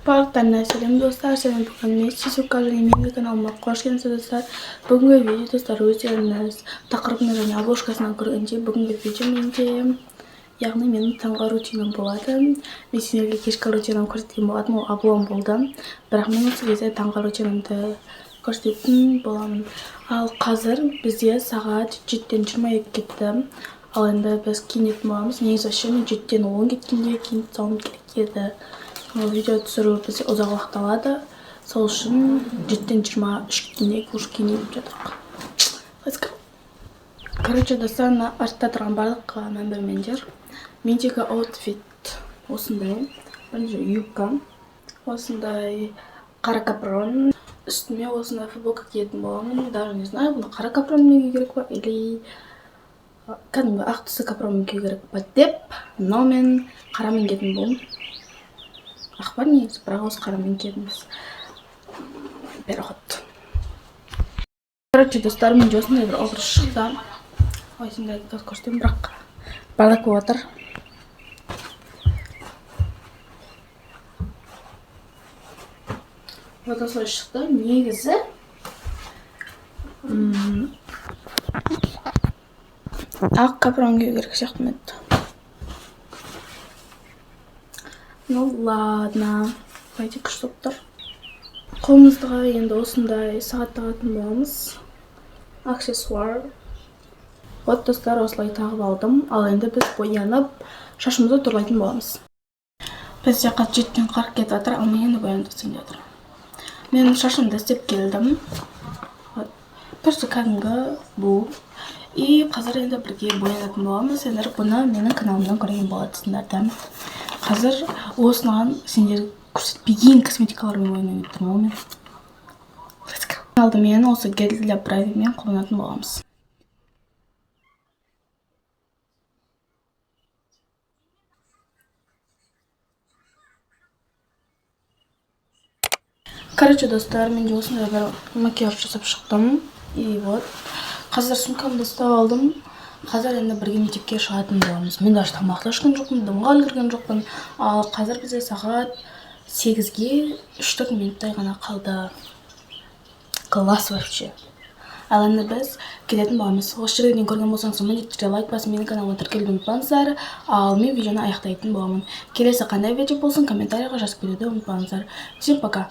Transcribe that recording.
Барлықтарына сәлем достар, сәлем бүгін мен Сисука және менің каналыма қош келдіңіздер достар. Бүгінгі видео достар өздеріңіз тақырыбына және обложкасынан көргендей бүгінгі видео менде, яғни менің таңғы рутинім болады. Мен сендерге кешкі рутинім көрсеткен болатын, ол облом болды. Бірақ мен осы кезде таңғы рутинімді көрсететін боламын. Ал қазір бізде сағат 7-тен 22 кетті. Ал енді біз киінетін боламыз. Негізі мен 7-тен 10 кеткенде киініп салуым керек еді. Видео түсіру бізде ұзақ уақыт алады. Сол үшін 7-тен 23 кеткенде уже киініп жатырмық. Let's go. Короче, достар, артта тұрған барлыққа мән бермеңдер. Мендегі аутфит осындай. Бірінші юбка, осындай қара капрон. Үстіме осындай футболка киетін боламын. Даже не знаю, бұны қара капронмен кию керек па или кәдімгі ақ түсті капронмен кию керек па деп, но мен қарамен киетін боламын. Ақ бар негізі, бірақ осы қарамен киетінбіз. Переход. Короче, достар, менде осындай бір образ шықты. Осындай көрсетемін, бірақ барлық болып отыр. Вот осылай шықты. Негізі ақ капрон кию керек сияқты еді. Ну ладно, пойди күшті тұр. Қолымызға енді осындай сағат тағатын боламыз. Аксессуар. Вот достар, осылай тағып алдым. Ал енді біз боянып шашымызды турлайтын боламыз. Біз жаққа 7-тен 40 кетіп жатыр, ал мен енді боянып істеп жатыр. Мен шашымды істеп келдім. Просто кәдімгі бұл. И қазір енді бірге боянатын боламыз. Сендер бұны менің каналымнан көрген болатындардан. Қазір осынаған сендер көрсетпеген косметикалармен ойнап тұрмын. Алдымен осы гель для бровимен қолданатын боламыз. Короче, достар, менде осындай бір макияж жасап шықтым. И вот, қазір сумкамды ұстап алдым. Қазір енді бірге мектепке шығатын боламыз. Мен даже тамақты ашқан жоқпын, дымға үлгерген жоқпын. Ал қазір бізде сағат 8-ге 3-4 минуттай ғана қалды. Класс вообще. Ал енді біз кететін боламыз. Осы жерден көрген болсаңыз, міндетті түрде лайк басып, менің каналыма тіркелуді ұмытпаңыздар. Ал мен видеоны аяқтайтын боламын. Келесі қандай видео болсын, комментарийға жазып беруді ұмытпаңыздар. Всем пока.